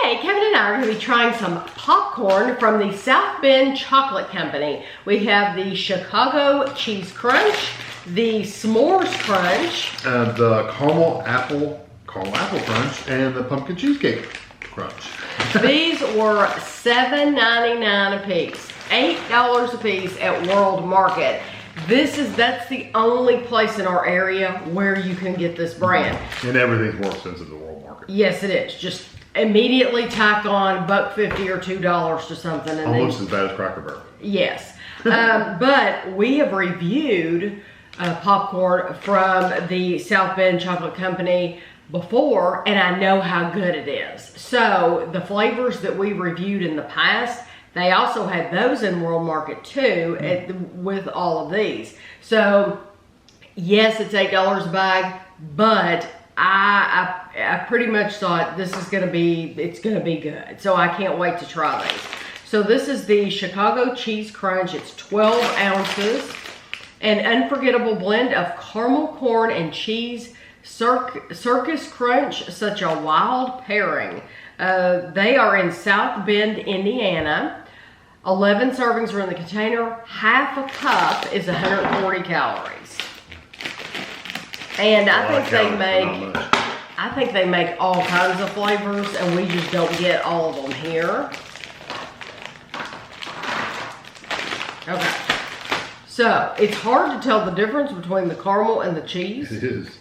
Today, Kevin and I are going to be trying some popcorn from the South Bend Chocolate Company. We have the Chicago Cheese Crunch, the S'mores Crunch, the caramel apple crunch, and the pumpkin cheesecake crunch. These were $7.99 a piece, $8 a piece at World Market. That's the only place in our area where you can get this brand. And everything's more expensive than World Market. Yes, it is. Just immediately tack on $1.50 or $2 to something. And almost as bad as Cracker Barrel. Yes. But we have reviewed popcorn from the South Bend Chocolate Company before, and I know how good it is. So the flavors that we reviewed in the past, they also had those in World Market too, with all of these. So yes, it's $8 a bag, but I pretty much thought it's gonna be good. So I can't wait to try these. So this is the Chicago Cheese Crunch. It's 12 ounces. An unforgettable blend of caramel corn and cheese circus crunch, such a wild pairing. They are in South Bend, Indiana. 11 servings are in the container. Half a cup is 140 calories. And I think they make all kinds of flavors, and we just don't get all of them here. Okay. So, it's hard to tell the difference between the caramel and the cheese. It is.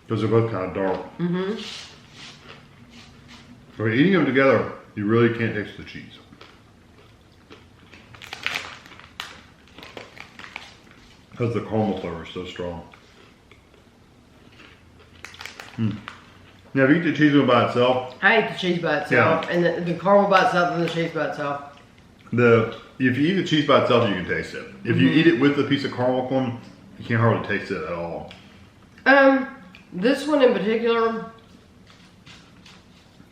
Those are both kind of dark. Mm-hmm. When eating them together, you really can't taste the cheese. Because the caramel flavor is so strong. Now, if you eat the cheese one by itself. I eat the cheese by itself, and the caramel by itself, and the cheese by itself. If you eat the cheese by itself, you can taste it. If you eat it with a piece of caramel corn, you can't hardly taste it at all. This one in particular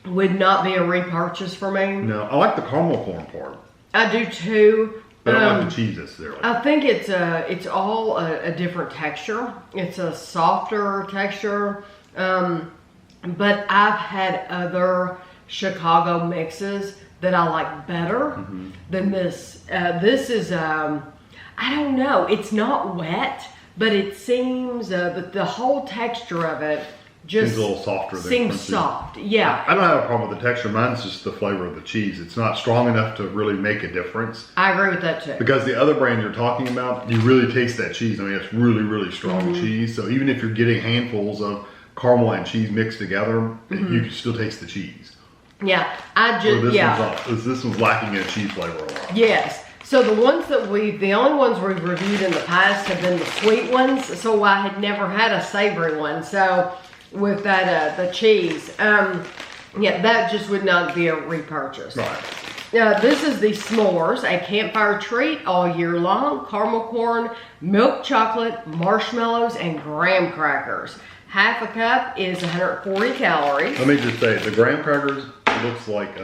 would not be a repurchase for me. No, I like the caramel corn part. I do too. But I don't like the cheese necessarily. I think it's all a different texture. It's a softer texture. But I've had other Chicago mixes that I like better than this. This is, I don't know, it's not wet, but it seems that the whole texture of it just seems a little softer than seems crunchy. soft. Yeah. I don't have a problem with the texture. Mine's just the flavor of the cheese. It's not strong enough to really make a difference. I agree with that too. Because the other brand you're talking about, you really taste that cheese. I mean, it's really, really strong cheese. So even if you're getting handfuls of caramel and cheese mixed together, you can still taste the cheese. Yeah, This one's lacking in a cheese flavor a lot. Yes. So the only ones we've reviewed in the past have been the sweet ones. So I had never had a savory one. So with that, the cheese, that just would not be a repurchase. Right. This is the S'mores, a campfire treat all year long. Caramel corn, milk chocolate, marshmallows, and graham crackers. Half a cup is 140 calories. Let me just say, the graham crackers looks like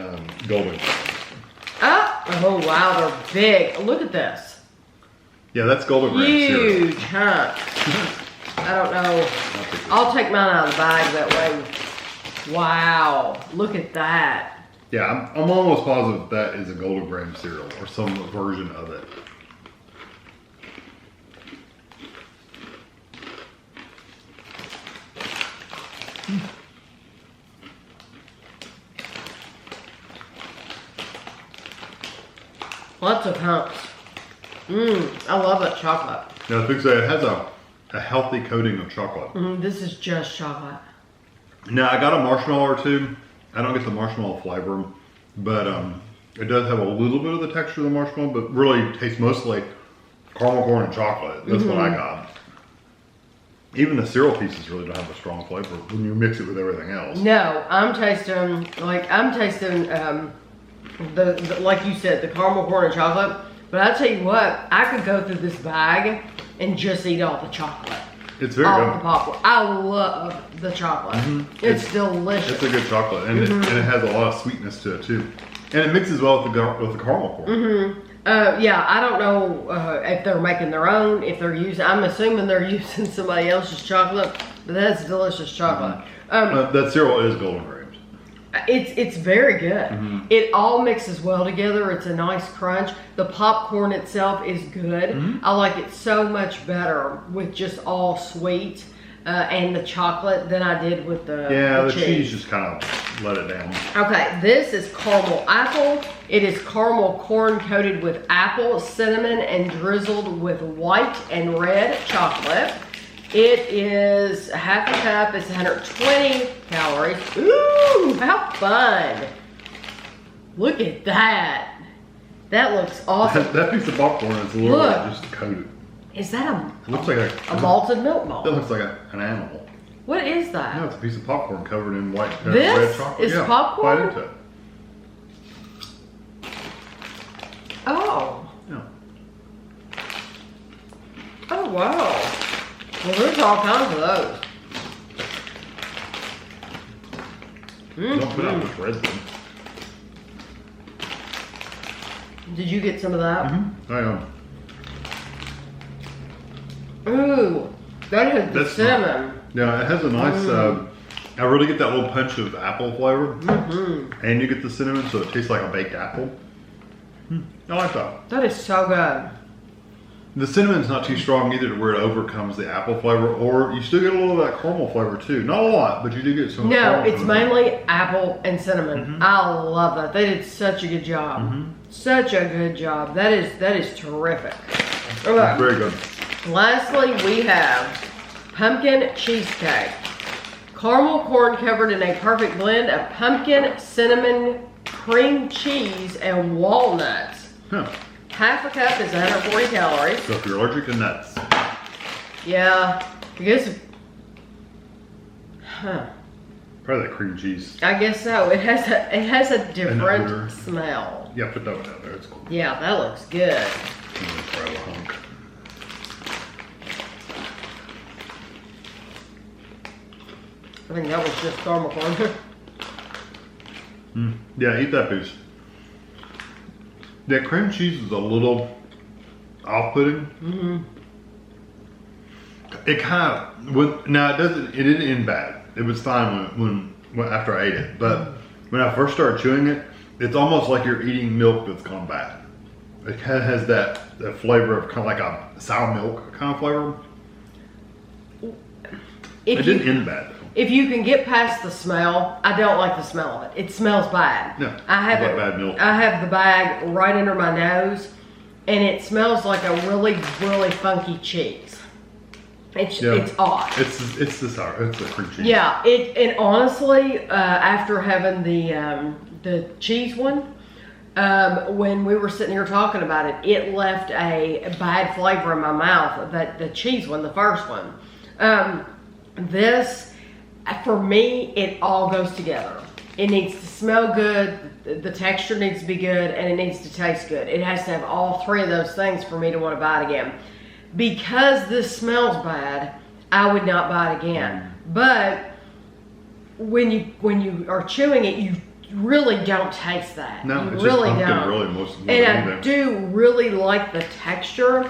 golden grams. Oh wow, they're big. Look at this. Yeah, that's golden grams. Huge hunk. I don't know. I'll take mine out of the bag that way. Wow, look at that. Yeah, I'm almost positive that is a golden graham cereal or some version of it. Lots of humps. I love that chocolate. Now, I think it has a healthy coating of chocolate. This is just chocolate. Now, I got a marshmallow or two. I don't get the marshmallow flavor, but it does have a little bit of the texture of the marshmallow, but really tastes mostly like caramel corn and chocolate. That's what I got. Even the cereal pieces really don't have a strong flavor when you mix it with everything else. No, I'm tasting the like you said, the caramel corn and chocolate. But I tell you what, I could go through this bag and just eat all the chocolate. It's very all good. The popcorn. I love the chocolate. It's delicious. It's a good chocolate, and it has a lot of sweetness to it too, and it mixes well with the caramel corn. Yeah, I don't know if they're making their own, if they're using, I'm assuming they're using somebody else's chocolate, but that's delicious chocolate. That cereal is Golden Grahams. It's very good. It all mixes well together. It's a nice crunch. The popcorn itself is good. I like it so much better with just all sweet and the chocolate than I did with the cheese just kind of let it down. Okay, this is caramel apple. It is caramel corn coated with apple, cinnamon, and drizzled with white and red chocolate. It is half a cup. It's 120 calories. Ooh, how fun. Look at that. That looks awesome. That piece of popcorn is literally just coated. Is that it looks like a malted milk ball? That looks like an animal. What is that? No, it's a piece of popcorn covered in white red chocolate. Is popcorn? Bite into it. Oh. Yeah. Oh, wow. Well, there's all kinds of those. Don't put out this red thing. Did you get some of that? I am. Ooh, that has the cinnamon. Yeah, it has a nice, I really get that little punch of apple flavor. And you get the cinnamon, so it tastes like a baked apple. I like that. That is so good. The cinnamon's not too strong either to where it overcomes the apple flavor, or you still get a little of that caramel flavor too. Not a lot, but you do get some. No, it's mainly apple and cinnamon. I love that. They did such a good job. Such a good job. That is terrific. Okay. Very good. Lastly, we have pumpkin cheesecake. Caramel corn covered in a perfect blend of pumpkin, cinnamon, cream cheese, and walnuts. Half a cup is 140 calories. So if you're allergic to nuts. Yeah, I guess. Probably that cream cheese. I guess so. It has a different smell. Yeah, put that one out there. It's cool. Yeah, that looks good. I'm gonna try a hunk. I think that was just caramel corn. Yeah, eat that piece. That cream cheese is a little off-putting. It kind of it didn't end bad. It was fine when after I ate it, but when I first started chewing it, it's almost like you're eating milk that's gone bad. It kind of has that flavor of kind of like a sour milk kind of flavor. It didn't end bad. If you can get past the smell, I don't like the smell of it. It smells bad. No, I have like bad milk. I have the bag right under my nose, and it smells like a really, really funky cheese. It's odd. It's the sour. It's the cream cheese. Yeah. And honestly, after having the cheese one, when we were sitting here talking about it, it left a bad flavor in my mouth. The cheese one, the first one. This. For me, it all goes together. It needs to smell good, the texture needs to be good, and it needs to taste good. It has to have all three of those things for me to want to buy it again. Because this smells bad, I would not buy it again. But when you are chewing it, you really don't taste that. No, you it's really just pumpkin, don't. really, most and I do really like the texture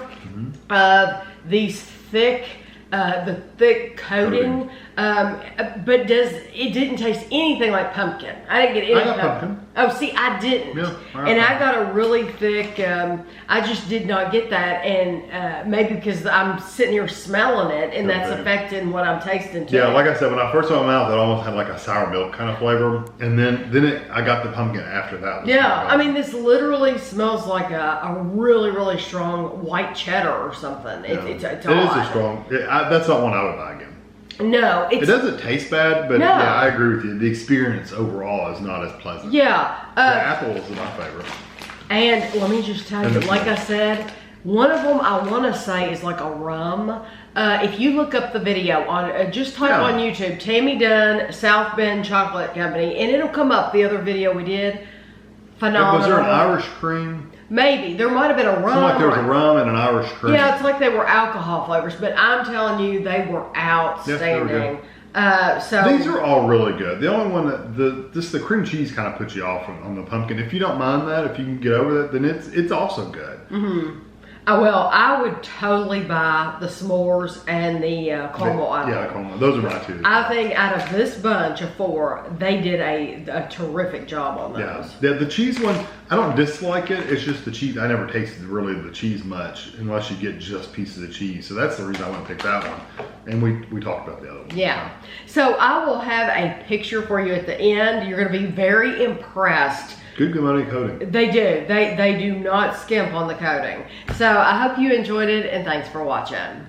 of these thick. The thick coating, but it didn't taste anything like pumpkin. I didn't get any pumpkin. Oh, see, I didn't. Yeah, I got a really thick, I just did not get that, and maybe because I'm sitting here smelling it, and that's affecting what I'm tasting too. Yeah, like I said, when I first opened my mouth, it almost had like a sour milk kind of flavor, and then I got the pumpkin after that. Yeah, I mean, this literally smells like a really, really strong white cheddar or something. Yeah. It's it odd. is a strong, that's not one I would buy again. No, it doesn't taste bad, but yeah, I agree with you. The experience overall is not as pleasant. Yeah. The apple is my favorite. And let me just tell you, like I said, one of them I want to say is like a rum. If you look up the video on, just type on YouTube, Tammy Dunn, South Bend Chocolate Company, and it'll come up, the other video we did. Phenomenal. Was there an Irish cream? Maybe. There might have been a rum. Seemed like there was a rum and an Irish cream. Yeah, it's like they were alcohol flavors, but I'm telling you, they were outstanding. Yes, they were good. These are all really good. The only one that the cream cheese kind of puts you off on the pumpkin. If you don't mind that, if you can get over that, then it's also good. Well, I would totally buy the s'mores and the caramel apple. Yeah, caramel. Those are my two. I think out of this bunch of 4, they did a terrific job on those. Yeah, the cheese one, I don't dislike it. It's just the cheese. I never tasted really the cheese much unless you get just pieces of cheese. So that's the reason I went and picked that one. And we talked about the other one. Yeah. So I will have a picture for you at the end. You're going to be very impressed. Good money coating. They do. They do not skimp on the coating. So I hope you enjoyed it, and thanks for watching.